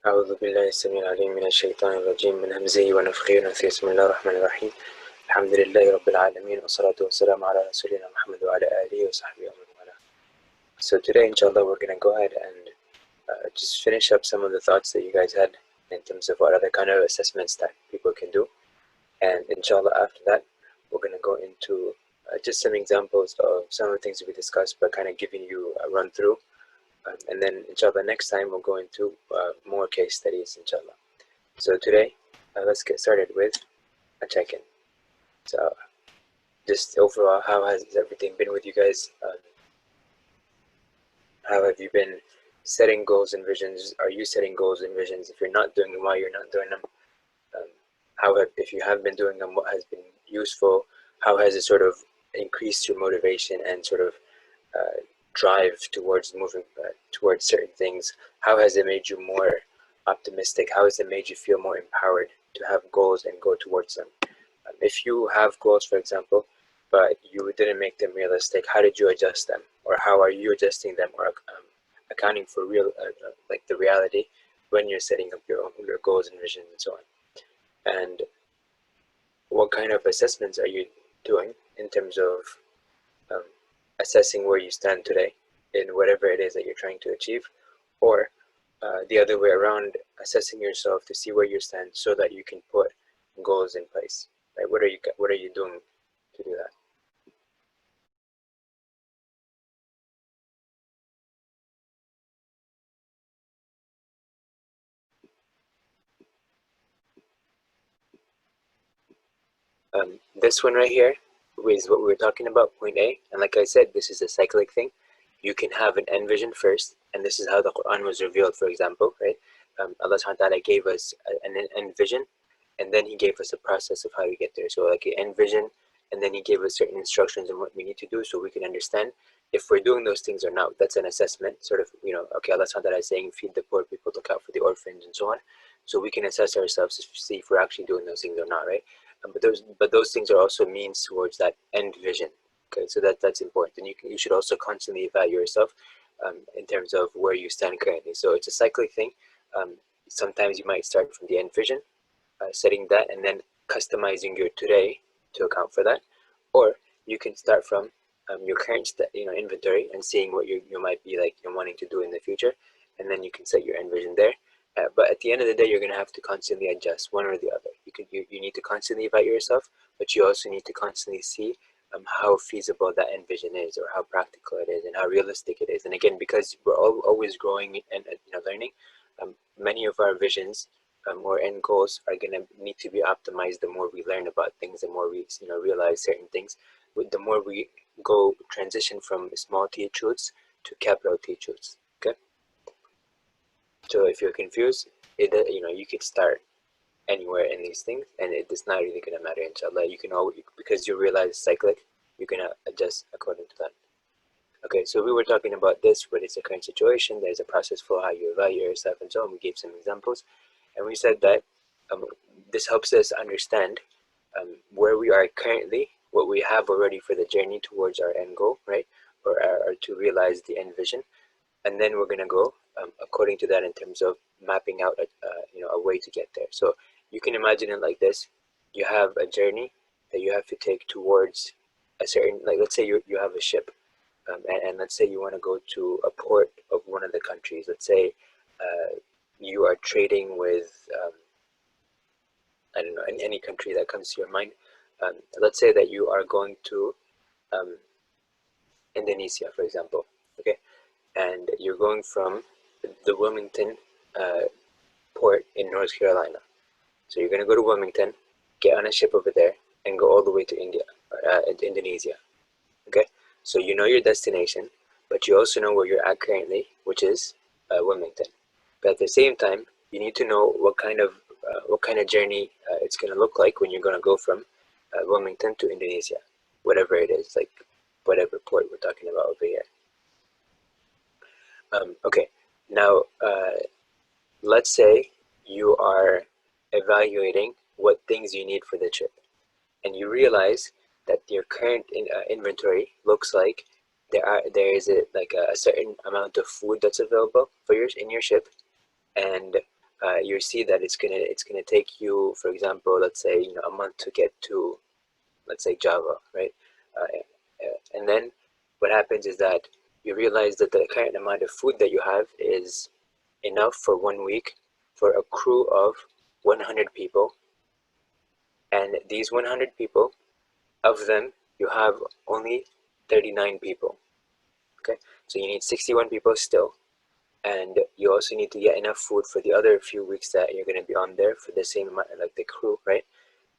أعوذ بالله السميع العليم من الشيطان الرجيم من همزه ونفخه ونفثه بسم الله الرحمن الرحيم الحمد لله رب العالمين والصلاة والسلام على رسولنا محمد وعلى آله وصحبه ومن والاه. So today inshallah we're going to go ahead and just finish up some of the thoughts that you guys had in terms of what other kind of assessments that people can do, and inshallah after that we're going to go into just some examples of some of the things that we discussed, but kind of giving you a run through. And then inshallah next time we'll go into more case studies inshallah. So today let's get started with a check-in. So just overall, how has everything been with you guys? How have you been setting goals and visions? Are you setting goals and visions? If you're not doing them, why you're not doing them? If you have been doing them, what has been useful? How has it sort of increased your motivation and sort of drive towards moving towards certain things? How has it made you more optimistic? How has it made you feel more empowered to have goals and go towards them? If you have goals, for example, but you didn't make them realistic, how did you adjust them? Or how are you adjusting them, or accounting for like the reality when you're setting up your goals and visions and so on? And what kind of assessments are you doing in terms of assessing where you stand today in whatever it is that you're trying to achieve, or the other way around, assessing yourself to see where you stand so that you can put goals in place, right? What are you doing to do that? This one right here is what we were talking about, point A. And like I said, this is a cyclic thing. You can have an end vision first, and this is how the Quran was revealed, for example, right? Allah subhanahu wa ta'ala gave us an end vision, and then He gave us a process of how to get there. So like an end vision, and then He gave us certain instructions on what we need to do so we can understand if we're doing those things or not. That's an assessment, sort of, okay, Allah subhanahu wa ta'ala is saying, feed the poor people, look out for the orphans, and so on. So we can assess ourselves to see if we're actually doing those things or not, right? But those things are also means towards that end vision. Okay, so that's important, and you should also constantly evaluate yourself in terms of where you stand currently. So it's a cyclic thing. Sometimes you might start from the end vision, setting that, and then customizing your today to account for that, or you can start from your current inventory and seeing what you might be like you're wanting to do in the future, and then you can set your end vision there. But at the end of the day, you're going to have to constantly adjust one or the other. You need to constantly evaluate yourself, but you also need to constantly see how feasible that end vision is, or how practical it is, and how realistic it is. And again, because we're always growing and learning, many of our visions or end goals are going to need to be optimized. The more we learn about things, the more we realize certain things. The more we go transition from small T truths to capital T truths. Okay. So if you're confused, you could start anywhere in these things, and it's not really gonna matter, inshallah. You can always, because you realize it's cyclic, you're gonna adjust according to that. Okay, so we were talking about this, what is the current situation, there's a process for how you evaluate yourself and so on. We gave some examples, and we said that this helps us understand where we are currently, what we have already for the journey towards our end goal, right? Or to realize the end vision. And then we're gonna go according to that in terms of mapping out a way to get there. So you can imagine it like this: you have a journey that you have to take towards a certain, like let's say you have a ship, and let's say you want to go to a port of one of the countries. Let's say you are trading with I don't know, in any country that comes to your mind. Let's say that you are going to Indonesia, for example. Okay, and you're going from the Wilmington port in North Carolina. So you're going to go to Wilmington, get on a ship over there, and go all the way to Indonesia. Okay, so you know your destination, but you also know where you're at currently, which is Wilmington. But at the same time, you need to know what kind of journey it's going to look like when you're going to go from Wilmington to Indonesia, whatever it is, like whatever port we're talking about over here. Okay, now let's say you are evaluating what things you need for the trip, and you realize that your current inventory looks like there is like a certain amount of food that's available for yours in your ship, and you see that it's gonna take you, for example, let's say a month to get to, let's say, Java, right? And then what happens is that you realize that the current amount of food that you have is enough for 1 week for a crew of 100 people, and these 100 people, of them you have only 39 people. Okay, so you need 61 people still, and you also need to get enough food for the other few weeks that you're going to be on there for the same amount, like the crew, right?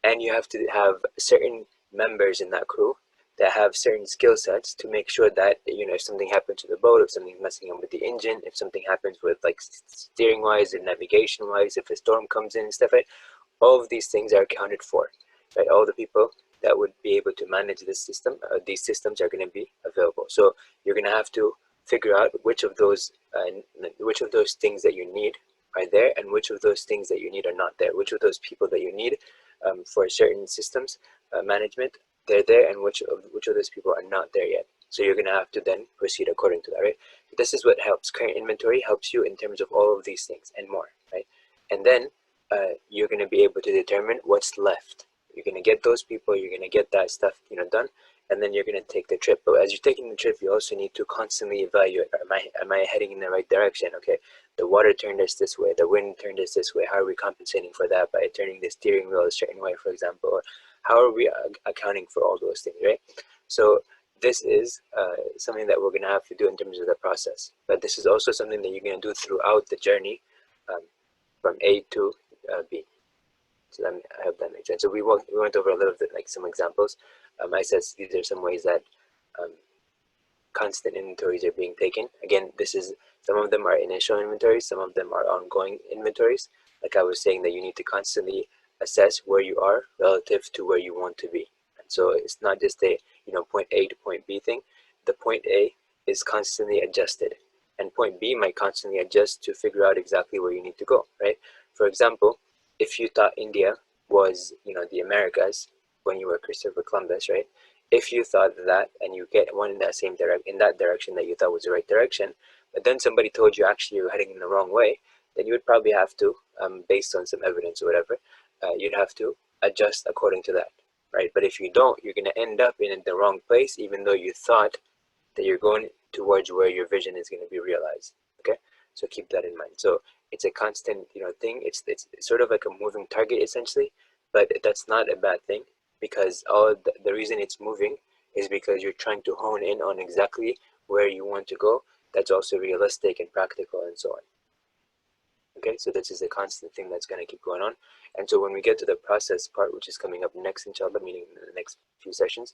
And you have to have certain members in that crew that have certain skill sets to make sure that if something happens to the boat, if something's messing up with the engine, if something happens with like steering wise and navigation wise, if a storm comes in and stuff, right? All of these things are accounted for, right? All the people that would be able to manage this system, these systems are going to be available. So you're going to have to figure out which of those things that you need are there, and which of those things that you need are not there. Which of those people that you need for certain systems management, they're there, and which of those people are not there yet. So you're going to have to then proceed according to that, right? This is what helps. Current inventory helps you in terms of all of these things and more, right? And then you're going to be able to determine what's left. You're going to get those people, you're going to get that stuff done, and then you're going to take the trip. But as you're taking the trip, you also need to constantly evaluate, am I heading in the right direction? Okay, the water turned us this way, the wind turned us this way. How are we compensating for that by turning the steering wheel a certain way, for example? Or how are we accounting for all those things, right? So this is something that we're going to have to do in terms of the process. But this is also something that you're going to do throughout the journey from A to B. So I hope that makes sense. So we went over a little bit, like some examples. I said these are some ways that constant inventories are being taken. Again, some of them are initial inventories, some of them are ongoing inventories. Like I was saying, that you need to constantly assess where you are relative to where you want to be. And so it's not just a point A to point B thing. The point A is constantly adjusted, and point B might constantly adjust to figure out exactly where you need to go, right? For example, if you thought India was the Americas when you were Christopher Columbus, right? If you thought that, and you get one in that direction that you thought was the right direction, but then somebody told you actually you're heading in the wrong way, then you would probably have to, based on some evidence or whatever, you'd have to adjust according to that, right? But if you don't, you're going to end up in the wrong place, even though you thought that you're going towards where your vision is going to be realized. Okay, so keep that in mind. So it's a constant thing. It's sort of like a moving target essentially, but that's not a bad thing, because the reason it's moving is because you're trying to hone in on exactly where you want to go. That's also realistic and practical and so on. Okay, so this is a constant thing that's going to keep going on. And so when we get to the process part, which is coming up next, inshallah, meaning in the next few sessions,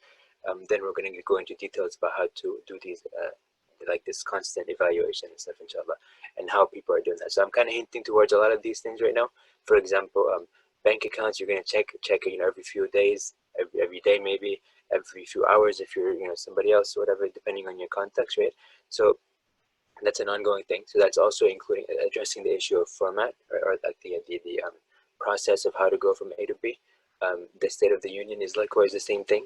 then we're going to go into details about how to do these like this constant evaluation and stuff, inshallah, and how people are doing that. So I'm kind of hinting towards a lot of these things right now. For example, bank accounts, you're going to check every few days, every day, maybe every few hours if you're somebody else or whatever, depending on your context, right? So that's an ongoing thing. So that's also including addressing the issue of format, or like the process of how to go from A to B. The State of the Union is likewise the same thing.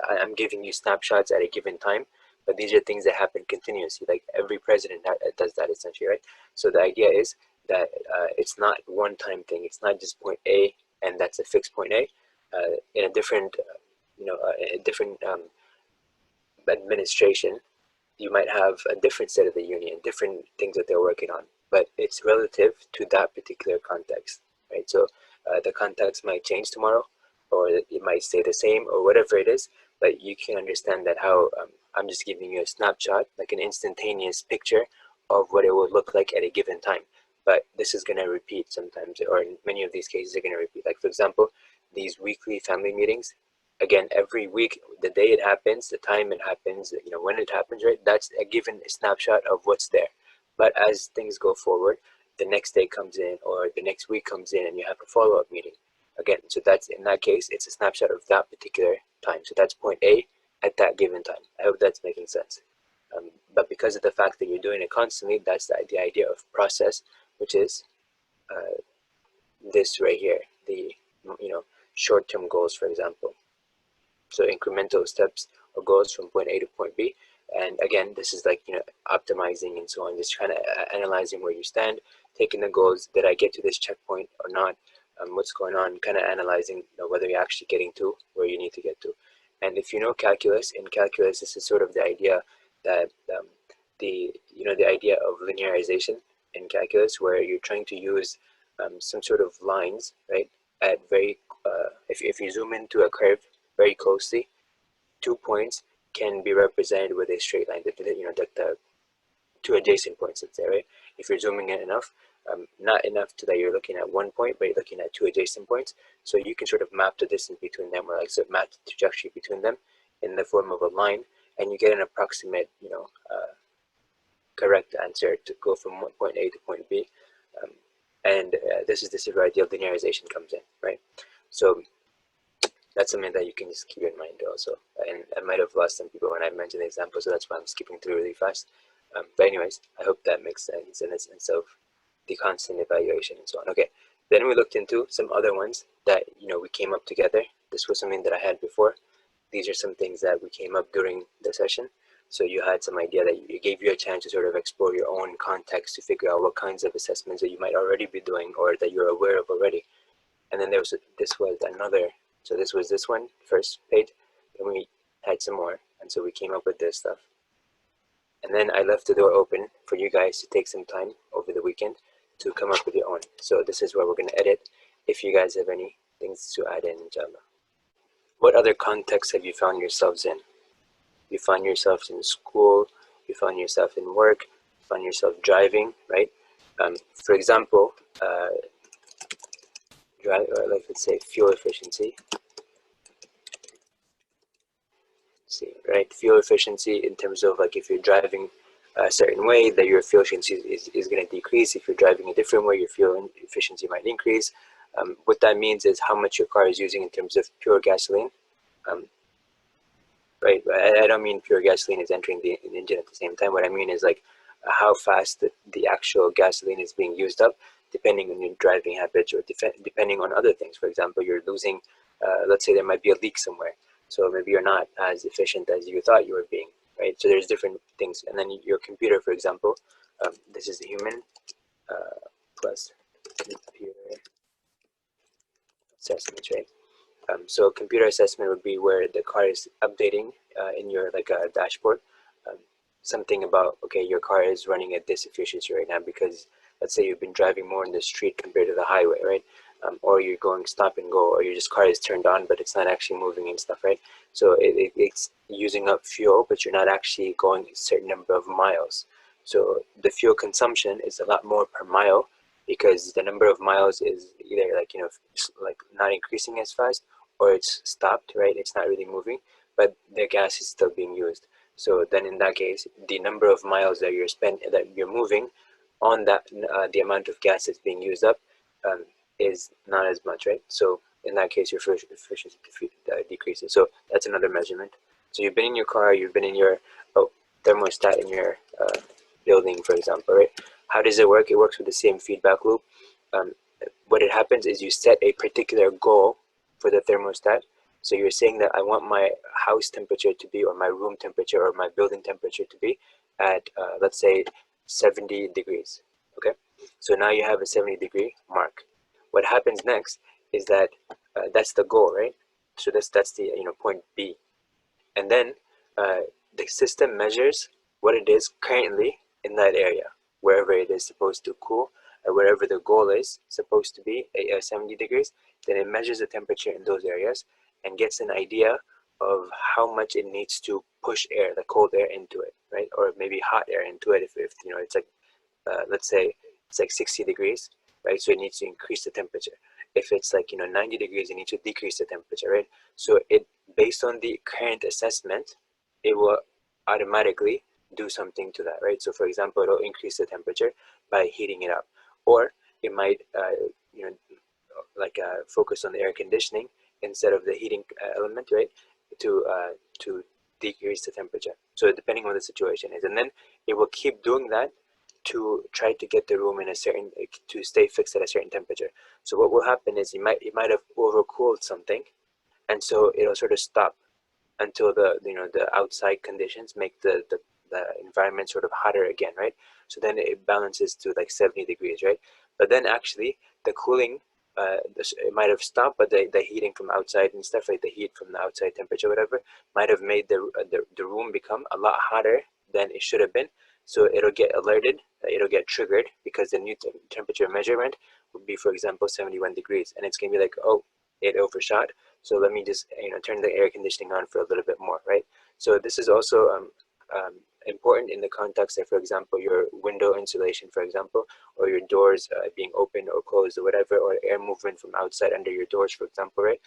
I'm giving you snapshots at a given time, but these are things that happen continuously. Like every president does that essentially, right? So the idea is that it's not one time thing. It's not just point A and that's a fixed point A. In a different, administration, you might have a different State of the Union, different things that they're working on, but it's relative to that particular context, right? So the context might change tomorrow, or it might stay the same, or whatever it is, but you can understand that how I'm just giving you a snapshot, like an instantaneous picture of what it would look like at a given time. But this is going to repeat sometimes, or in many of these cases are going to repeat. Like for example, these weekly family meetings, again, every week, the day it happens, the time it happens, when it happens, right? That's a given snapshot of what's there. But as things go forward, the next day comes in, or the next week comes in, and you have a follow-up meeting. Again, so that's, in that case, it's a snapshot of that particular time. So that's point A at that given time. I hope that's making sense. But because of the fact that you're doing it constantly, that's the idea of process, which is this right here, the short-term goals, for example. So incremental steps or goals from point A to point B. And again, this is like optimizing and so on, just kind of analyzing where you stand, taking the goals. Did I get to this checkpoint or not? What's going on? Kind of analyzing, whether you're actually getting to where you need to get to. And if you know calculus, in calculus, this is sort of the idea that the idea of linearization in calculus, where you're trying to use some sort of lines, right? At very, if you zoom into a curve very closely, 2 points can be represented with a straight line. The two adjacent points, let's say, right? If you're zooming in enough, not enough to that you're looking at 1 point, but you're looking at two adjacent points. So you can sort of map the distance between them, or like so map the trajectory between them in the form of a line, and you get an approximate, correct answer to go from point A to point B. And this is where ideal linearization comes in, right? So that's something that you can just keep in mind also. And I might have lost some people when I mentioned the example, so that's why I'm skipping through really fast. But anyways, I hope that makes sense in the sense of the constant evaluation and so on. Okay, then we looked into some other ones that, we came up together. This was something that I had before. These are some things that we came up during the session. So you had some idea that it gave you a chance to sort of explore your own context to figure out what kinds of assessments that you might already be doing or that you're aware of already. And then this was another, so this was this one, first page, and we had some more. And so we came up with this stuff. And then I left the door open for you guys to take some time over the weekend to come up with your own. So this is where we're going to edit. If you guys have any things to add in, inshallah. What other contexts have you found yourselves in? You find yourself in school, you find yourself in work, you find yourself driving, right? For example, let's say fuel efficiency. Right? Fuel efficiency in terms of like if you're driving a certain way, that your fuel efficiency is going to decrease. If you're driving a different way, your fuel efficiency might increase. What that means is how much your car is using in terms of pure gasoline. Right? I don't mean pure gasoline is entering the engine at the same time. What I mean is like how fast the actual gasoline is being used up, depending on your driving habits or depending on other things. For example, you're losing, let's say there might be a leak somewhere. So maybe you're not as efficient as you thought you were being, right? So there's different things. And then your computer, for example, this is the human plus computer assessment, right? So computer assessment would be where the car is updating in your dashboard, something about, okay, your car is running at this efficiency right now because let's say you've been driving more in the street compared to the highway, right? Or you're going stop and go, or your just car is turned on but it's not actually moving and stuff, right? So it's using up fuel, but you're not actually going a certain number of miles. So the fuel consumption is a lot more per mile because the number of miles is either like not increasing as fast, or it's stopped, right? It's not really moving, but the gas is still being used. So then in that case, the number of miles that you're moving on that, the amount of gas that's being used up is not as much, right? So in that case, your efficiency decreases. So that's another measurement. So you've been in your car, you've been in your thermostat in your building, for example, right? How does it work? It works with the same feedback loop. What it happens is you set a particular goal for the thermostat. So you're saying that I want my house temperature to be, or my room temperature, or my building temperature to be at, let's say, 70 degrees. Okay, so now you have a 70-degree mark. What happens next is that that's the goal, right? So that's the point B, and then the system measures what it is currently in that area, wherever it is supposed to cool, or wherever the goal is supposed to be 70 degrees. Then it measures the temperature in those areas and gets an idea of how much it needs to push air, the cold air, into it, right? Or maybe hot air into it if it's like let's say it's like 60 degrees, right? So it needs to increase the temperature. If it's like 90 degrees, it needs to decrease the temperature, right? So it, based on the current assessment, it will automatically do something to that, right? So for example, it'll increase the temperature by heating it up, or it might focus on the air conditioning instead of the heating element, right? To decrease the temperature. So depending on the situation is, and then it will keep doing that to try to get the room in a certain, to stay fixed at a certain temperature. So what will happen is it might have overcooled something, and so it'll sort of stop until the outside conditions make the the environment sort of hotter again, right? So then it balances to like 70 degrees, right? But then actually the cooling, it might have stopped, but the heating from outside and stuff, like the heat from the outside temperature, whatever, might have made the room become a lot hotter than it should have been. So it'll get alerted, it'll get triggered because the new temperature measurement would be, for example, 71 degrees, and it's gonna be like, oh, it overshot. So let me just turn the air conditioning on for a little bit more, right? So this is also important in the context of, for example, your window insulation, for example, or your doors being open or closed or whatever, or air movement from outside under your doors, for example, right?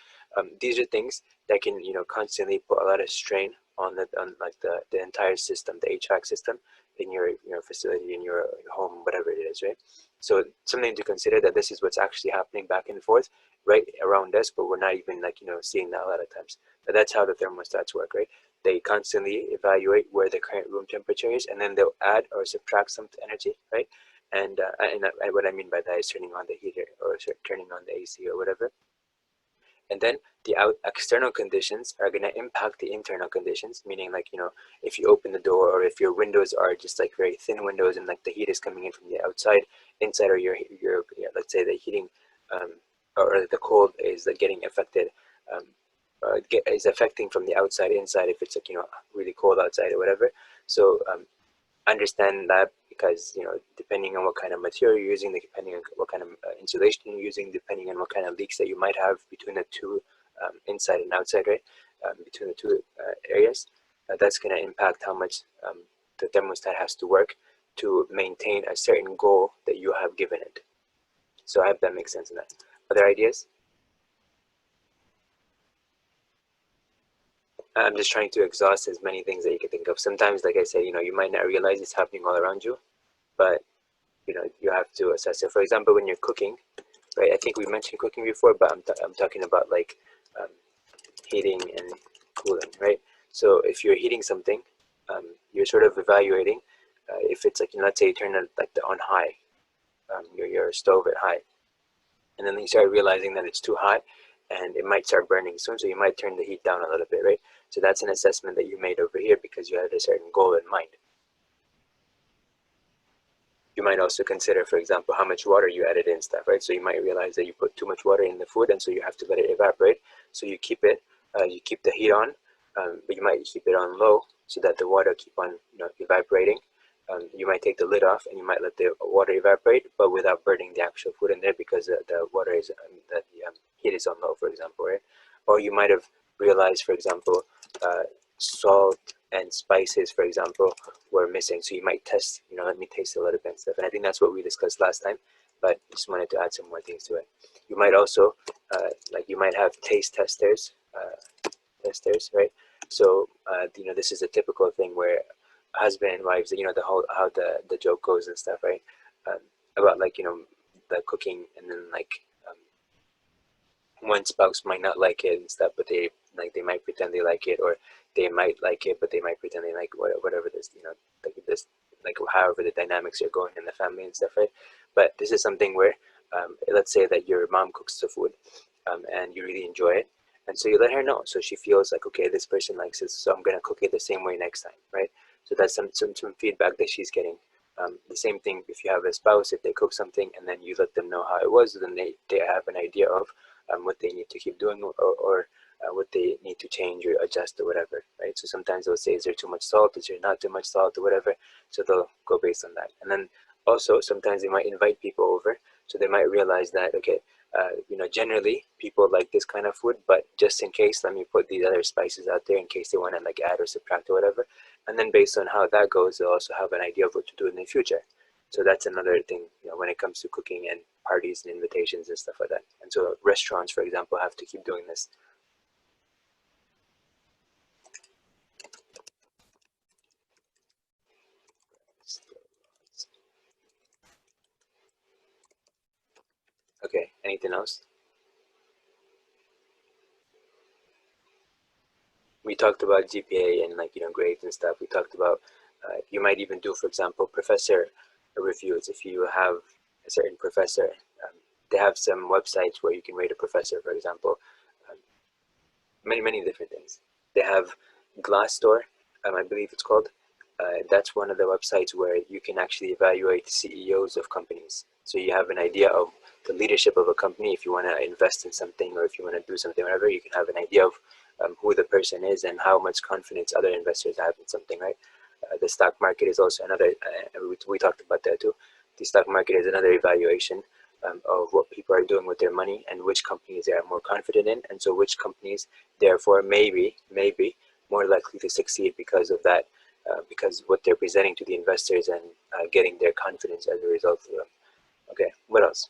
These are things that can constantly put a lot of strain on like the entire system, the HVAC system in your facility, in your home, whatever it is, right? So something to consider, that this is what's actually happening back and forth right around us, but we're not even like seeing that a lot of times. But that's how the thermostats work, right? They constantly evaluate where the current room temperature is, and then they'll add or subtract some energy, right? And what I mean by that is turning on the heater or turning on the AC or whatever. And then the external conditions are going to impact the internal conditions, meaning like, if you open the door, or if your windows are just like very thin windows and like the heat is coming in from the outside, inside, or your let's say the heating or the cold is like getting affected, is affecting from the outside inside if it's like, really cold outside or whatever. So understand that, because depending on what kind of material you're using, depending on what kind of insulation you're using, depending on what kind of leaks that you might have between the two, inside and outside, right, between the two areas, that's going to impact how much the thermostat has to work to maintain a certain goal that you have given it. So I hope that makes sense in that. Other ideas? I'm just trying to exhaust as many things that you can think of. Sometimes, like I said, you might not realize it's happening all around you, but you have to assess it. For example, when you're cooking, right? I think we mentioned cooking before, but I'm talking about like um, heating and cooling, right? So if you're heating something, you're sort of evaluating if it's like, let's say you turn it like on high, your stove at high, and then you start realizing that it's too hot and it might start burning soon, so you might turn the heat down a little bit, right? So that's an assessment that you made over here because you had a certain goal in mind. You might also consider, for example, how much water you added in stuff, right? So you might realize that you put too much water in the food, and so you have to let it evaporate. So you keep the heat on, but you might keep it on low so that the water keep on evaporating. You might take the lid off and you might let the water evaporate, but without burning the actual food in there, because the water is the heat is on low, for example, right? Or you might have realized, for example, salt and spices, for example, were missing. So you might test, let me taste a little bit and stuff. And I think that's what we discussed last time, but just wanted to add some more things to it. You might also, like you might have taste testers, right? So, this is a typical thing where husband and wives, the whole, how the joke goes and stuff, right? Um, about like, the cooking, and then like, one spouse might not like it and stuff, but they might pretend they like it, or they might like it, but they might pretend they like whatever this, like this, like however the dynamics are going in the family and stuff, right? But this is something where, let's say that your mom cooks the food, and you really enjoy it, and so you let her know, so she feels like, okay, this person likes it, so I'm gonna cook it the same way next time, right? So that's some feedback that she's getting. The same thing if you have a spouse, if they cook something and then you let them know how it was, then they have an idea of what they need to keep doing, or what they need to change or adjust or whatever, right? So sometimes they'll say, is there too much salt, is there not too much salt, or whatever, so they'll go based on that. And then also sometimes they might invite people over, so they might realize that, okay, generally people like this kind of food, but just in case, let me put these other spices out there in case they want to like add or subtract or whatever. And then based on how that goes, they'll also have an idea of what to do in the future. So that's another thing, when it comes to cooking and parties and invitations and stuff like that. And so restaurants, for example, have to keep doing this. Okay, anything else? We talked about GPA and like, grades and stuff. We talked about, you might even do, for example, professor reviews. If you have a certain professor, they have some websites where you can rate a professor, for example. Um, many different things. They have Glassdoor, I believe it's called. That's one of the websites where you can actually evaluate CEOs of companies. So you have an idea of the leadership of a company. If you want to invest in something or if you want to do something, whatever, you can have an idea of who the person is and how much confidence other investors have in something, right? The stock market is also another, we talked about that too. The stock market is another evaluation of what people are doing with their money and which companies they are more confident in. And so which companies, therefore, maybe more likely to succeed because of that, because what they're presenting to the investors and getting their confidence as a result of them. Okay, what else?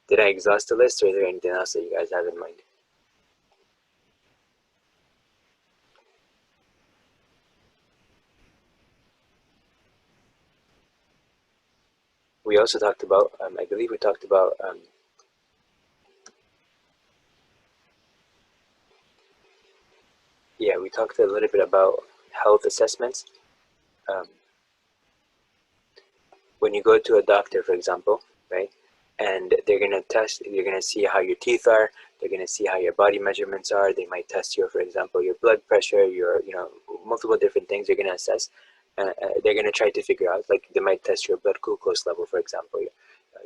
Did I exhaust the list, or is there anything else that you guys have in mind? We also talked about, I believe we talked about, yeah, we talked a little bit about health assessments. Um, when you go to a doctor, for example, right, and they're gonna test, they're gonna see how your teeth are, they're gonna see how your body measurements are. They might test you, for example, your blood pressure, your, multiple different things they're gonna assess. They're gonna try to figure out, like they might test your blood glucose level, for example,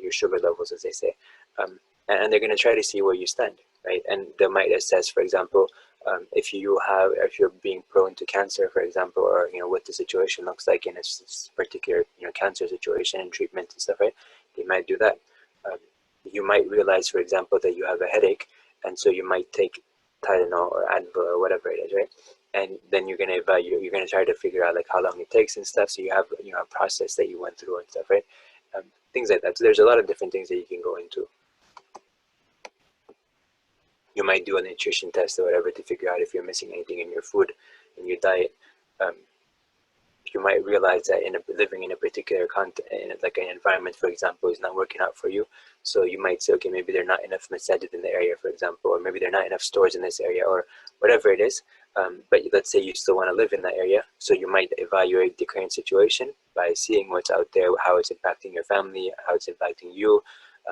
your sugar levels, as they say, and they're gonna try to see where you stand, right? And they might assess, for example, if you're being prone to cancer, for example, or what the situation looks like in a particular cancer situation and treatment and stuff, right? They might do that. Um, you might realize, for example, that you have a headache, and so you might take Tylenol or Advil or whatever it is, right? And then you're gonna evaluate. You're gonna try to figure out like how long it takes and stuff. So you have a process that you went through and stuff, right? Things like that. So there's a lot of different things that you can go into. You might do a nutrition test or whatever to figure out if you're missing anything in your food, in your diet. Um, you might realize that living in a particular in like an environment, for example, is not working out for you. So you might say, okay, maybe there are not enough masajid in the area, for example, or maybe there are not enough stores in this area, or whatever it is. But let's say you still want to live in that area, so you might evaluate the current situation by seeing what's out there, how it's impacting your family, how it's impacting you,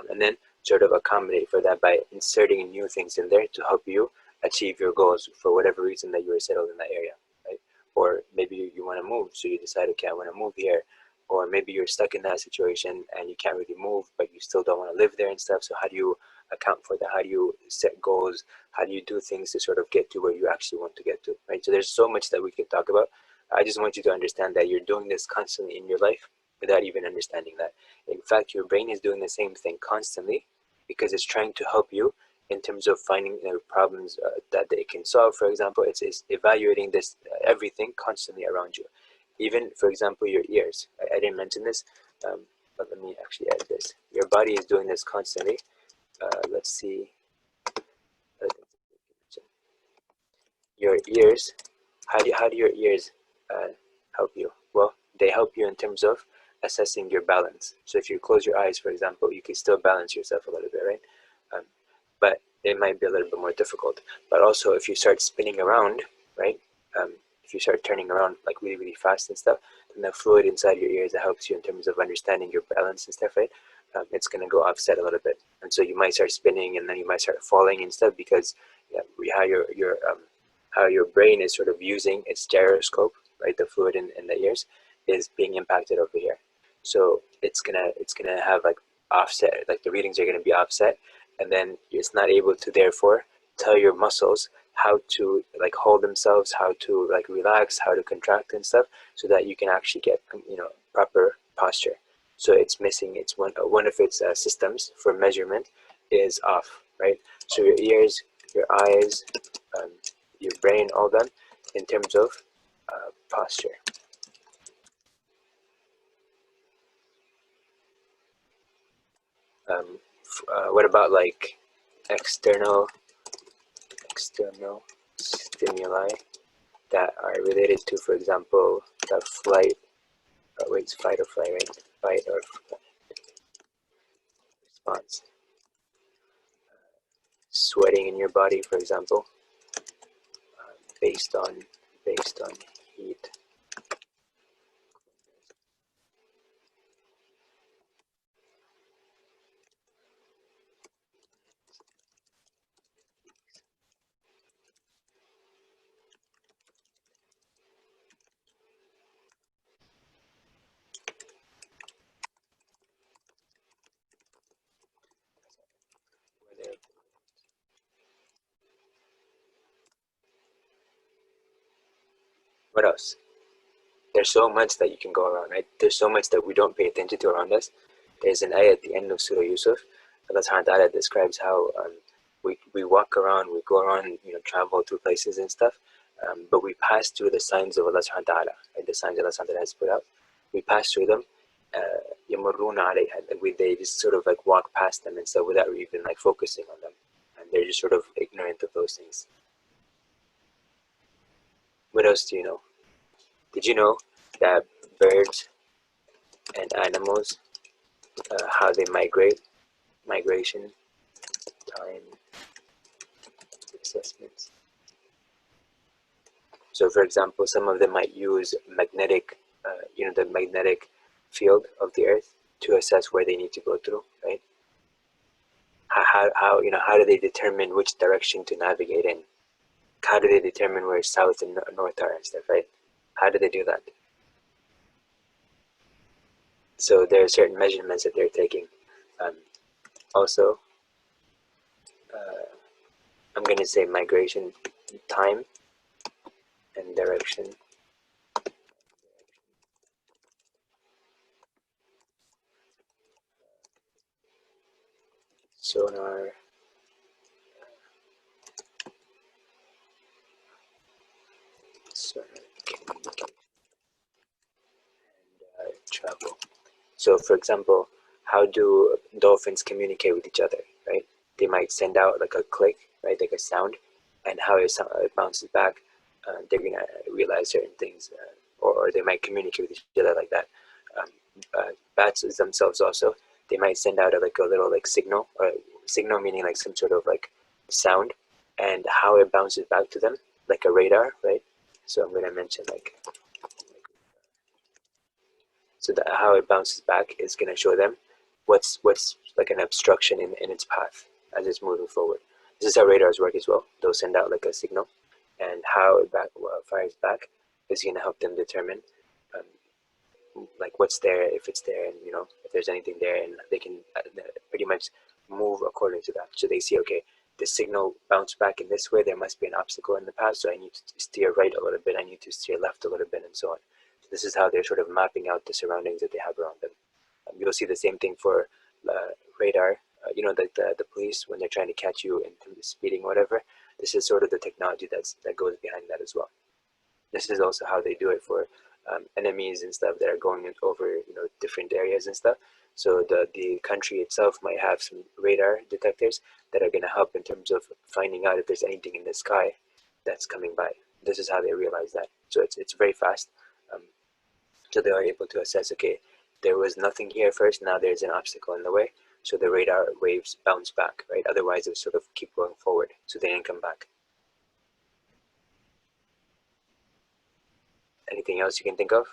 and then sort of accommodate for that by inserting new things in there to help you achieve your goals for whatever reason that you were settled in that area, right? Or maybe you want to move, so you decide, okay, I want to move here. Or maybe you're stuck in that situation and you can't really move, but you still don't want to live there and stuff. So how do you account for that? How do you set goals? How do you do things to sort of get to where you actually want to get to, right? So there's so much that we can talk about. I just want you to understand that you're doing this constantly in your life without even understanding that. In fact, your brain is doing the same thing constantly because it's trying to help you in terms of finding problems that they can solve. For example, it's evaluating this everything constantly around you. Even, for example, your ears. I didn't mention this, but let me actually add this. Your body is doing this constantly. Let's see. Your ears. How do your ears help you? Well, they help you in terms of assessing your balance. So if you close your eyes, for example, you can still balance yourself a little bit, right? Um, but it might be a little bit more difficult. But also, if you start spinning around, right? If you start turning around like really, really fast and stuff, then the fluid inside your ears that helps you in terms of understanding your balance and stuff, right? It's going to go offset a little bit, and so you might start spinning, and then you might start falling and stuff because yeah, how how your brain is sort of using its gyroscope, right? The fluid in the ears is being impacted over here, so it's gonna have like offset, like the readings are gonna be offset, and then it's not able to therefore tell your muscles how to like hold themselves, how to like relax, how to contract and stuff, so that you can actually get proper posture. So it's missing. It's one of its systems for measurement is off, right? So your ears, your eyes, um, your brain, all done in terms of posture. What about like external external stimuli that are related to, for example, the flight, wait, it's fight or flight, right? Fight or response. Sweating in your body, for example, based on based on heat. What else? There's so much that you can go around, right? There's so much that we don't pay attention to around us. There's an ayah at the end of Surah Yusuf. Allah Subhanahu wa Ta'ala describes how we walk around, we go around, travel through places and stuff, but we pass through the signs of Allah Subhanahu wa Ta'ala, right? The signs Allah Subhanahu wa Ta'ala has put out. We pass through them. يَمُرُّونَ عَلَيْهَا. They just sort of like walk past them and stuff without even like focusing on them. And they're just sort of ignorant of those things. What else do you know? Did you know that birds and animals, how they migrate, migration, time, assessments? So for example, some of them might use magnetic, the magnetic field of the earth to assess where they need to go through, right? How do they determine which direction to navigate in? How do they determine where south and north are and stuff, right? How do they do that? So there are certain measurements that they're taking. Also, I'm going to say migration, time, and direction. Sonar, communication, and travel. So for example, how do dolphins communicate with each other, right? They might send out like a click, right, like a sound, and how it bounces back, they're gonna realize certain things, or they might communicate with each other like that. Bats themselves also, they might send out like a little like signal, or signal meaning like some sort of like sound, and how it bounces back to them, like a radar, right? So I'm gonna mention like, so that how it bounces back is gonna show them what's like an obstruction in its path as it's moving forward. This is how radars work as well. They'll send out like a signal, and how it fires back is going to help them determine like what's there, if it's there, and if there's anything there, and they can pretty much move according to that. So they see, okay, the signal bounced back in this way, there must be an obstacle in the path, so I need to steer right a little bit, I need to steer left a little bit, and so on. So this is how they're sort of mapping out the surroundings that they have around them. You'll see the same thing for radar. The police, when they're trying to catch you in terms of speeding or whatever, this is sort of the technology that goes behind that as well. This is also how they do it for enemies and stuff that are going over different areas and stuff. So the country itself might have some radar detectors that are going to help in terms of finding out if there's anything in the sky that's coming by. This is how they realize that. So it's very fast. So they are able to assess, okay, there was nothing here first, now there's an obstacle in the way. So the radar waves bounce back, right? Otherwise, it would sort of keep going forward, so they didn't come back. Anything else you can think of?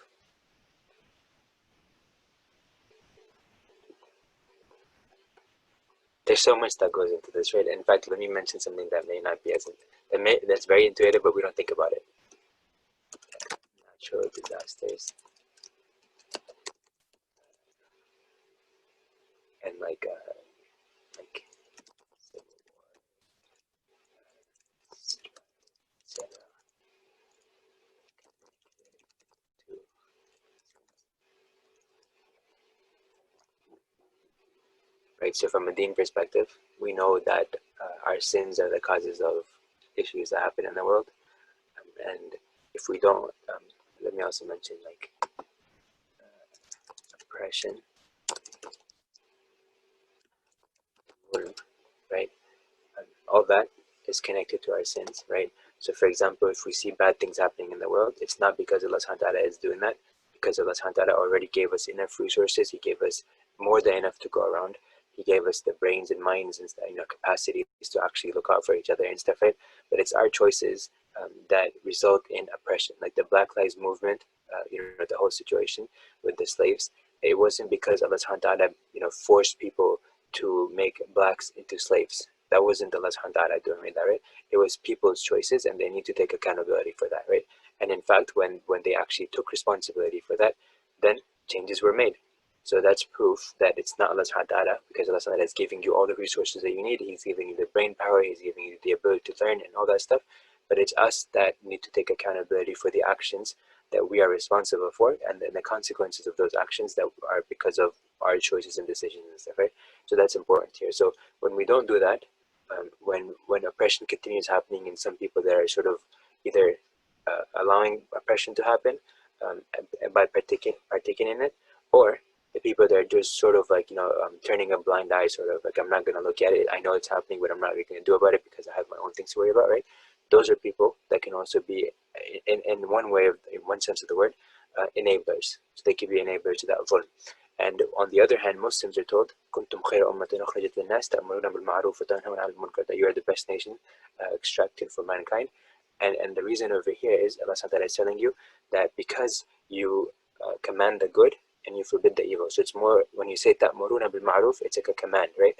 There's so much that goes into this, right? In fact, let me mention something that may not be that's very intuitive, but we don't think about it. Natural disasters. And like right? So from a deen perspective, we know that our sins are the causes of issues that happen in the world, and if we don't, let me also mention like oppression, right? All that is connected to our sins, right? So for example, if we see bad things happening in the world, it's not because Allah Subhanahu wa Ta'ala is doing that, because Allah Subhanahu wa Ta'ala already gave us enough resources. He gave us more than enough to go around. He gave us the brains and minds and capacities to actually look out for each other and stuff, right? But it's our choices that result in oppression, like the Black Lives Movement. The whole situation with the slaves. It wasn't because Allah Subhanahu wa Ta'ala, forced people to make blacks into slaves. That wasn't Allah Subhanahu wa Ta'ala doing that, right? It was people's choices, and they need to take accountability for that, right? And in fact, when they actually took responsibility for that, then changes were made. So that's proof that it's not Allah Subhanahu wa Ta'ala, because Allah Subhanahu wa Ta'ala is giving you all the resources that you need. He's giving you the brain power, He's giving you the ability to learn and all that stuff. but it's us that need to take accountability for the actions that we are responsible for, and then the consequences of those actions that are because of our choices and decisions and stuff, right? So that's important here. So when we don't do that, when oppression continues happening in some people that are sort of either allowing oppression to happen by partaking in it, or the people that are just sort of like, turning a blind eye, sort of like, I'm not going to look at it. I know it's happening, but I'm not really going to do about it because I have my own things to worry about, right? Those are people that can also be, in one sense of the word, enablers. So they can be enablers to that dhulm. And on the other hand, Muslims are told, "Kuntum khayra ummatin ukhrijat lin-nas ta'muruna bil ma'ruf wa tanhauna 'anil munkar," that you are the best nation extracted for mankind. And the reason over here is Allah Subhanahu wa Ta'ala is telling you that because you command the good and you forbid the evil. So it's more, when you say ta'muruna bil ma'ruf, it's like a command, right?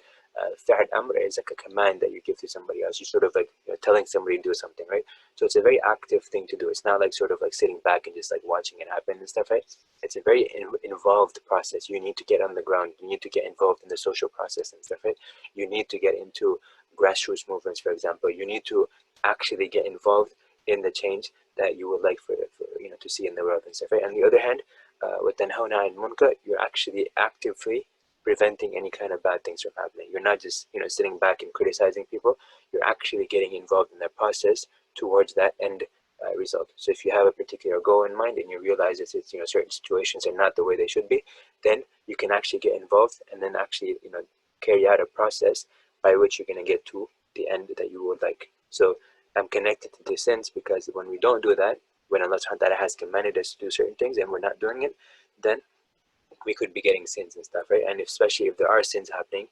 Fi'l amr is like a command that you give to somebody else. You sort of like, telling somebody to do something, right? So it's a very active thing to do. It's not like sort of like sitting back and just like watching it happen and stuff, right? It's a very involved process. You need to get on the ground. You need to get involved in the social process and stuff, right? You need to get into grassroots movements, for example. You need to actually get involved in the change that you would like for to see in the world and stuff, right? On the other hand, with tanhawna 'anil munkar, you're actually actively preventing any kind of bad things from happening. You're not just sitting back and criticizing people. You're actually getting involved in the process towards that end result. So if you have a particular goal in mind and you realize that it's certain situations are not the way they should be, then you can actually get involved and then actually carry out a process by which you're going to get to the end that you would like. So I'm connected to this sense because when we don't do that, when Allah Subhanahu wa Ta'ala has commanded us to do certain things and we're not doing it, then we could be getting sins and stuff, right? And especially if there are sins happening,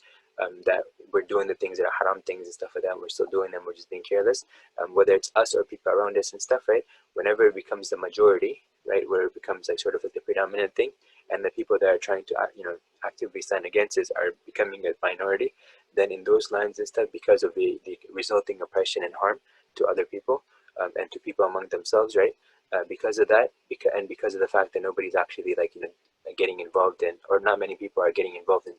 that we're doing the things that are haram things and stuff like that, and we're still doing them, we're just being careless, whether it's us or people around us and stuff, right? Whenever it becomes the majority, right, where it becomes like sort of like the predominant thing, and the people that are trying to actively stand against us are becoming a minority, then in those lines and stuff, because of the resulting oppression and harm to other people, and to people among themselves, right? Because of that, because of the fact that nobody's actually like getting involved in, or not many people are getting involved in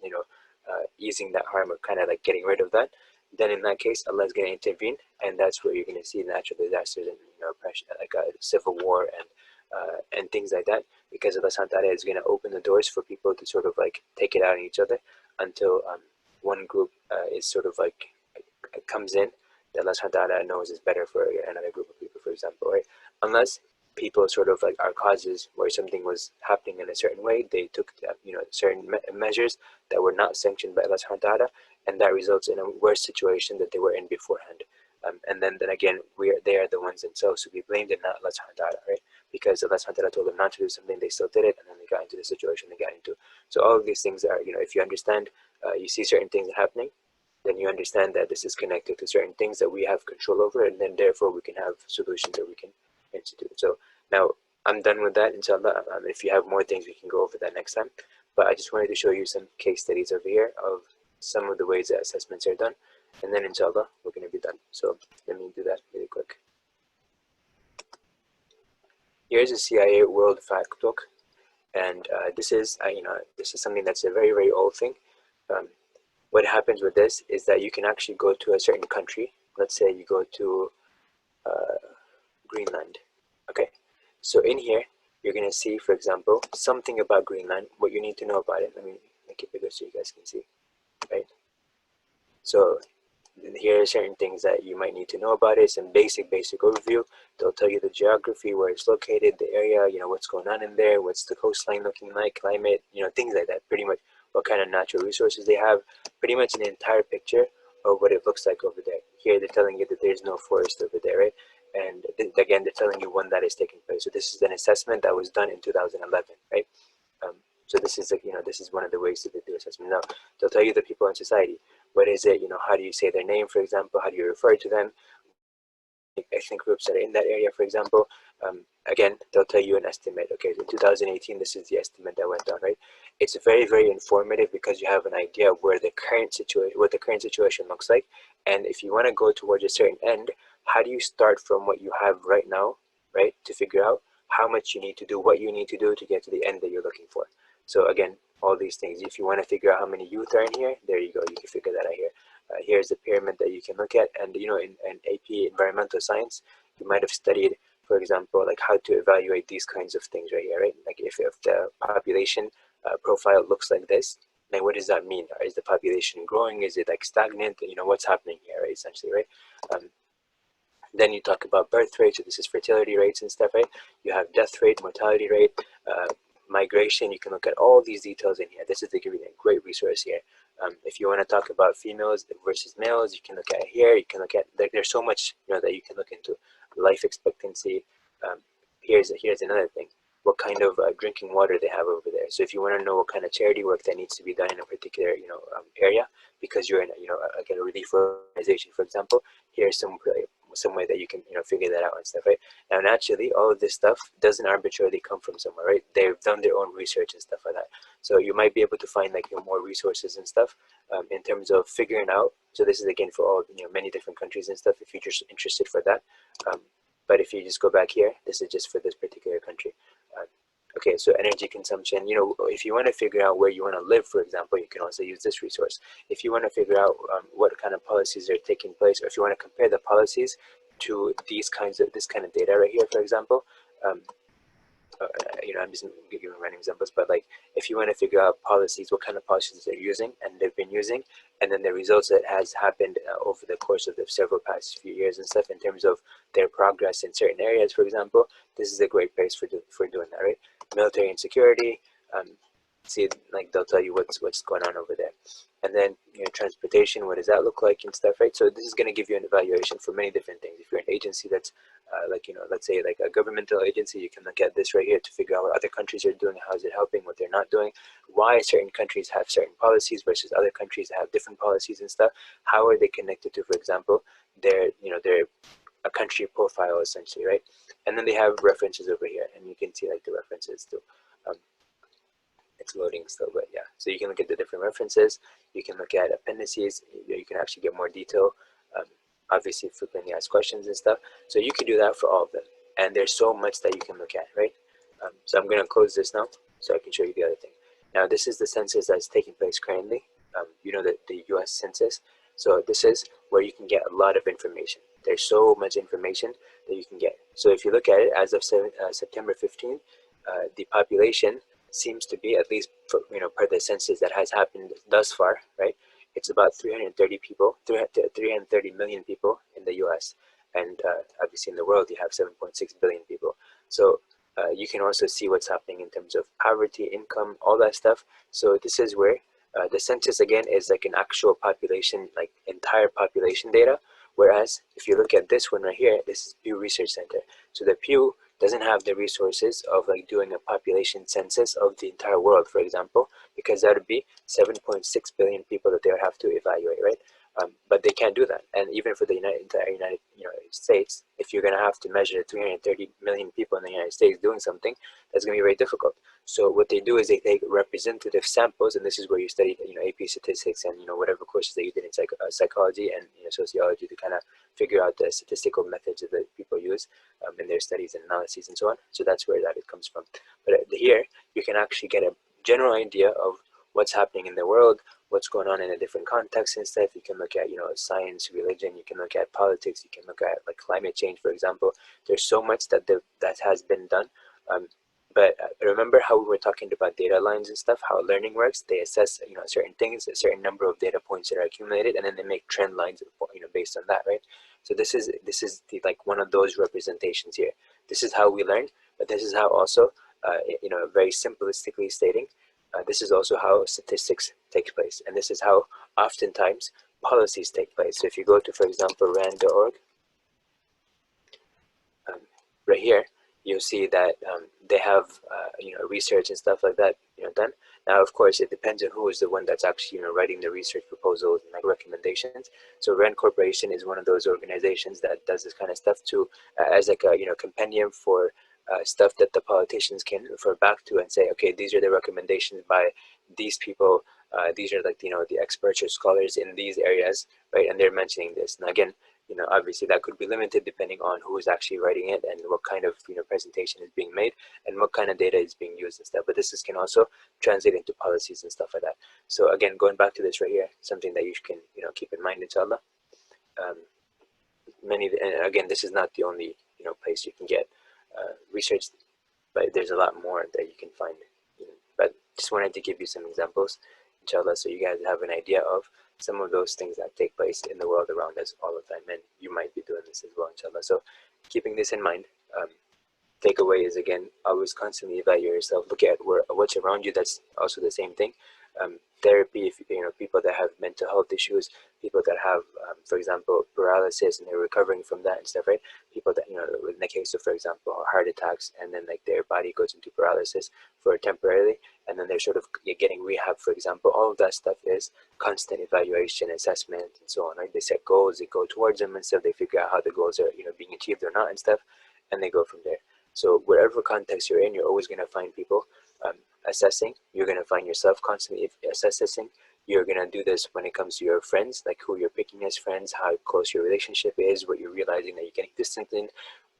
easing that harm or kind of like getting rid of that, then in that case Allah is going to intervene, and that's where you're going to see natural disasters and oppression, like a civil war and things like that, because Allah Subhanahu wa Ta'ala is going to open the doors for people to sort of like take it out on each other until one group is sort of like comes in that Allah Subhanahu wa Ta'ala knows is better for another group of people, for example, right? Unless people sort of like are causes where something was happening in a certain way, they took certain measures that were not sanctioned by Allah Subhanahu wa Ta'ala, and that results in a worse situation that they were in beforehand. And then again, they are the ones themselves to be blamed and not Allah Subhanahu wa Ta'ala, right? Because Allah Subhanahu wa Ta'ala told them not to do something, they still did it, and then they got into the situation they got into. So all of these things are, if you understand, you see certain things happening, then you understand that this is connected to certain things that we have control over, and then therefore we can have solutions that we can institute. So now I'm done with that, inshallah. If you have more things, we can go over that next time. But I just wanted to show you some case studies over here of some of the ways that assessments are done, and then inshallah we're going to be done. So let me do that really quick. Here's a CIA World Fact Book, and this is something that's a very, very old thing. What happens with this is that you can actually go to a certain country. Let's say you go to Greenland. Okay, so in here you're going to see, for example, something about Greenland, what you need to know about it. Let me make it bigger so you guys can see, right? So here are certain things that you might need to know about it. Some basic overview. They'll tell you the geography, where it's located, the area, what's going on in there, what's the coastline looking like, climate, things like that. Pretty much what kind of natural resources they have, pretty much an entire picture of what it looks like over there. Here they're telling you that there's no forest over there, right? And again, they're telling you when that is taking place. So this is an assessment that was done in 2011, right? So this is this is one of the ways that they do assessment. Now they'll tell you the people in society. What is it? How do you say their name, for example? How do you refer to them? Ethnic groups that are in that area, for example. Again, they'll tell you an estimate. Okay, in 2018, this is the estimate that went on, right? It's very, very informative because you have an idea of what the current situation looks like, and if you want to go towards a certain end, how do you start from what you have right now, right, to figure out how much you need to do, what you need to do to get to the end that you're looking for. So again, all these things. If you want to figure out how many youth are in here, there you go. You can figure that out here. Here's the pyramid that you can look at, and in AP environmental science, you might have studied, for example, like how to evaluate these kinds of things right here, right? Like if the population profile looks like this, like what does that mean? Is the population growing? Is it like stagnant? You know, what's happening here, right? Essentially, right? Then you talk about birth rate, so this is fertility rates and stuff, right? You have death rate, mortality rate, migration. You can look at all these details in here. This is a great resource here. If you want to talk about females versus males, you can look at here. You can look at, there's so much, you know, that you can look into. Life expectancy. Um, here's another thing. What kind of drinking water they have over there. So if you want to know what kind of charity work that needs to be done in a particular, you know, area, because you're in a, you know, again, a relief organization, for example, here's some way that you can, you know, figure that out and stuff, right? Now, naturally, all of this stuff doesn't arbitrarily come from somewhere, right? They've done their own research and stuff like that. So you might be able to find like, you know, more resources and stuff in terms of figuring out. So this is again for all, you know, many different countries and stuff, if you're just interested for that. But if you just go back here, this is just for this particular country. Okay, so energy consumption, you know, if you want to figure out where you want to live, for example, you can also use this resource. If you want to figure out what kind of policies are taking place, or if you want to compare the policies to this kind of data right here, for example, um, you know, I'm just giving random examples, but like if you want to figure out policies, what kind of policies they're using and they've been using, and then the results that has happened over the course of the several past few years and stuff in terms of their progress in certain areas, for example, this is a great place for doing that, right? Military and security, see, like they'll tell you what's going on over there. And then, you know, transportation, what does that look like and stuff, right? So this is going to give you an evaluation for many different things. If you're an agency that's like, you know, let's say like a governmental agency, you can look at this right here to figure out what other countries are doing, how is it helping, what they're not doing, why certain countries have certain policies versus other countries that have different policies and stuff. How are they connected to, for example, their, you know, their a country profile essentially, right? And then they have references over here, and you can see like the references too. Um, it's loading still, but yeah. So you can look at the different references. You can look at appendices. You can actually get more detail. Um, Obviously, frequently asked questions and stuff. So you can do that for all of them. And there's so much that you can look at, right? So I'm going to close this now so I can show you the other thing. Now, this is the census that's taking place currently. You know, the US Census. So this is where you can get a lot of information. There's so much information that you can get. So if you look at it, as of September 15th, the population seems to be, at least for, you know, per the census that has happened thus far, right? It's about 330 people, 330 million people in the US. And obviously in the world, you have 7.6 billion people. So you can also see what's happening in terms of poverty, income, all that stuff. So this is where the census, again, is like an actual population, like entire population data. Whereas if you look at this one right here, this is Pew Research Center. So the Pew doesn't have the resources of like doing a population census of the entire world, for example, because that would be 7.6 billion people that they would have to evaluate, right? But they can't do that. And even for the entire United States, if you're going to have to measure 330 million people in the United States doing something, that's going to be very difficult. So what they do is they take representative samples, and this is where you study, you know, AP statistics and, you know, whatever courses that you did in psychology and, you know, sociology to kind of figure out the statistical methods that people use in their studies and analyses and so on. So that's where that it comes from. But here you can actually get a general idea of what's happening in the world, what's going on in a different context and stuff. You can look at, you know, science, religion, you can look at politics, you can look at like climate change, for example. There's so much that that has been done. But remember how we were talking about data lines and stuff, how learning works. They assess, you know, certain things, a certain number of data points that are accumulated, and then they make trend lines, you know, based on that, right? So this is the, like one of those representations here. This is how we learn, but this is how also, you know, very simplistically stating, this is also how statistics take place, and this is how oftentimes policies take place. So if you go to, for example, rand.org, right here, you'll see that they have you know, research and stuff like that, you know, done. Now, of course, it depends on who is the one that's actually, you know, writing the research proposals and like recommendations. So Rand Corporation is one of those organizations that does this kind of stuff too, as like a, you know, compendium for stuff that the politicians can refer back to and say, okay, these are the recommendations by these people. These are like, you know, the experts or scholars in these areas, right? And they're mentioning this. Now, again, you know, obviously that could be limited depending on who is actually writing it and what kind of, you know, presentation is being made and what kind of data is being used and stuff. But this can also translate into policies and stuff like that. So again, going back to this right here, something that you can, you know, keep in mind, inshallah. And again, this is not the only place you can get research, but there's a lot more that you can find. But just wanted to give you some examples, inshallah, so you guys have an idea of some of those things that take place in the world around us all the time, and you might be doing this as well, inshallah. So keeping this in mind, takeaway is, again, always constantly evaluate yourself, look at what's around you. That's also the same thing. Therapy, if people that have mental health issues, people that have for example paralysis and they're recovering from that and stuff, right? People that, in the case of, for example, heart attacks, and then like their body goes into paralysis for temporarily, and then they're sort of getting rehab, for example. All of that stuff is constant evaluation, assessment, and so on, right? They set goals, they go towards them and stuff, they figure out how the goals are being achieved or not and stuff, and they go from there. So wherever context you're in, you're always going to find people assessing. You're going to find yourself constantly assessing. You're going to do this when it comes to your friends, like who you're picking as friends, how close your relationship is, what you're realizing that you're getting distant in.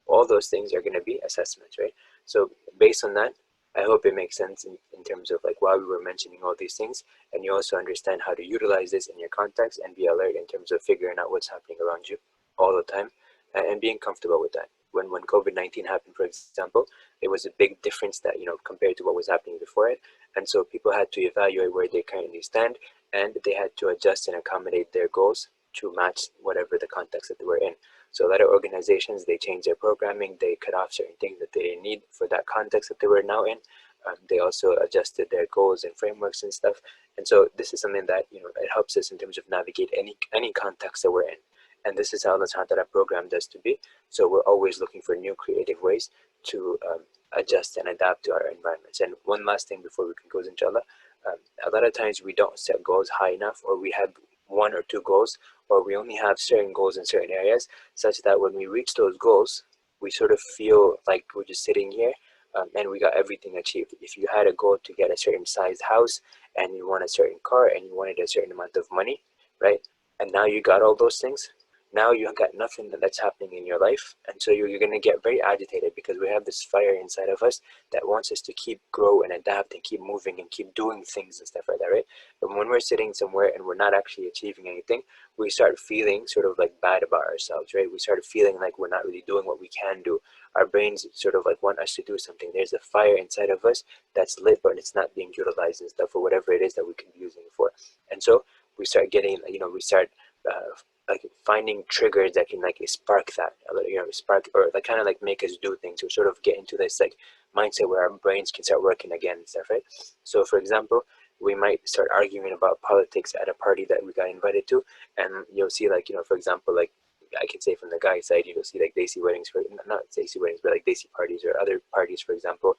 All those things are going to be assessments, right? So based on that, I hope it makes sense in terms of like why we were mentioning all these things, and you also understand how to utilize this in your context and be alert in terms of figuring out what's happening around you all the time, and being comfortable with that. When COVID-19 happened, for example, it was a big difference that, compared to what was happening before it. And so people had to evaluate where they currently stand, and they had to adjust and accommodate their goals to match whatever the context that they were in. So a lot of organizations, they changed their programming, they cut off certain things that they didn't need for that context that they were now in. They also adjusted their goals and frameworks and stuff. And so this is something that, it helps us in terms of navigate any context that we're in. And this is how Allah Subhanahu wa Ta'ala programmed us to be. So we're always looking for new creative ways to adjust and adapt to our environments. And one last thing before we conclude, inshallah, a lot of times we don't set goals high enough, or we have one or two goals, or we only have certain goals in certain areas, such that when we reach those goals, we sort of feel like we're just sitting here and we got everything achieved. If you had a goal to get a certain sized house, and you want a certain car, and you wanted a certain amount of money, right? And now you got all those things. Now you have got nothing that's happening in your life, and so you're going to get very agitated, because we have this fire inside of us that wants us to keep grow and adapt and keep moving and keep doing things and stuff like that, right? But when we're sitting somewhere and we're not actually achieving anything, we start feeling sort of like bad about ourselves, right? We start feeling like we're not really doing what we can do. Our brains sort of like want us to do something. There's a fire inside of us that's lit, but it's not being utilized and stuff, or whatever it is that we could be using it for. And so we start getting, we start like finding triggers that can like spark that, spark, or like kind of like make us do things, or sort of get into this like mindset where our brains can start working again and stuff, right? So for example, we might start arguing about politics at a party that we got invited to, and you'll see like, for example, like I can say from the guy's side, you'll see like Desi weddings, for not Desi weddings, but like Desi parties or other parties, for example,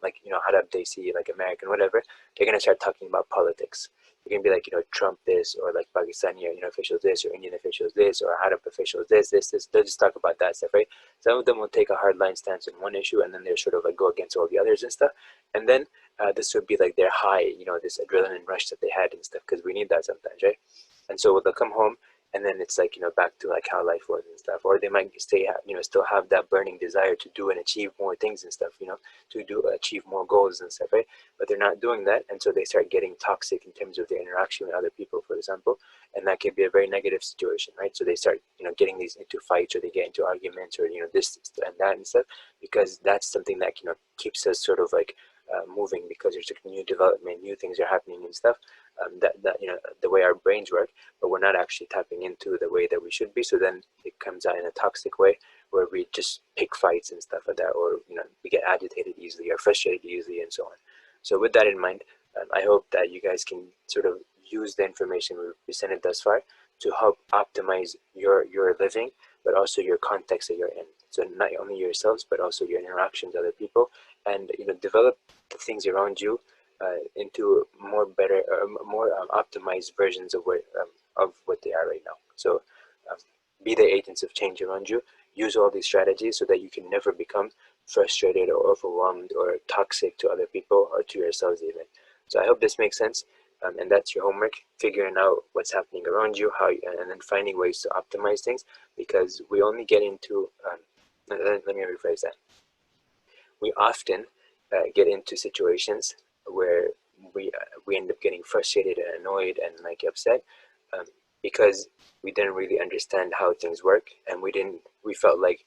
like Arab Desi, like American, whatever. They're gonna start talking about politics. You're gonna be like, Trump this, or like Pakistani, officials this, or Indian officials this, or Arab officials this. They'll just talk about that stuff, right? Some of them will take a hard line stance on one issue, and then they're sort of like go against all the others and stuff. And then this would be like their high, this adrenaline rush that they had and stuff, because we need that sometimes, right? And so they'll come home, and then it's like, back to like how life was and stuff. Or they might stay, still have that burning desire to do and achieve more things and stuff, to achieve more goals and stuff, right? But they're not doing that, and so they start getting toxic in terms of their interaction with other people, for example, and that can be a very negative situation, right? So they start, getting these into fights, or they get into arguments, or this and that and stuff, because that's something that keeps us sort of like moving, because there's like new development, new things are happening and stuff, that the way our brains work, but we're not actually tapping into the way that we should be. So then it comes out in a toxic way, where we just pick fights and stuff like that, or we get agitated easily or frustrated easily and so on. So with that in mind, I hope that you guys can sort of use the information we've presented thus far to help optimize your living, but also your context that you're in. So not only yourselves, but also your interactions with other people, and develop the things around you into more better, more optimized versions of what they are right now. So be the agents of change around you. Use all these strategies so that you can never become frustrated or overwhelmed or toxic to other people or to yourselves even. So I hope this makes sense. And that's your homework, figuring out what's happening around you, and then finding ways to optimize things, because we only get into, let me rephrase that. We often get into situations where we end up getting frustrated and annoyed and like upset, because we didn't really understand how things work, and we felt like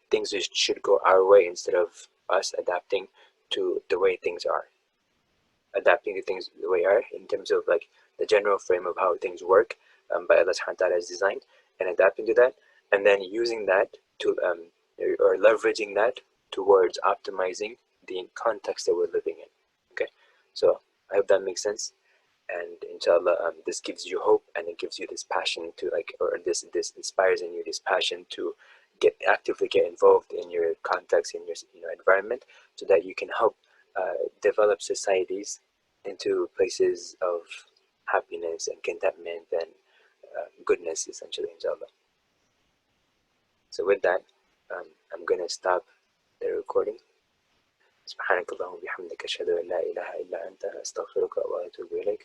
things should go our way instead of us adapting to the way things are. Adapting to things the way are in terms of like the general frame of how things work by Allah subhanahu wa ta'ala is designed, and adapting to that, and then using that to or leveraging that towards optimizing the context that we're living in. Okay, so I hope that makes sense, and inshallah this gives you hope, and it gives you this passion to like, or this inspires in you this passion to actively get involved in your context, in your environment, so that you can help develop societies into places of happiness and contentment and goodness, essentially, inshallah. So with that, I'm gonna stop the recording. سبحانك اللهم وبحمدك أشهد أن لا إله إلا أنت أستغفرك وأتوب إليك.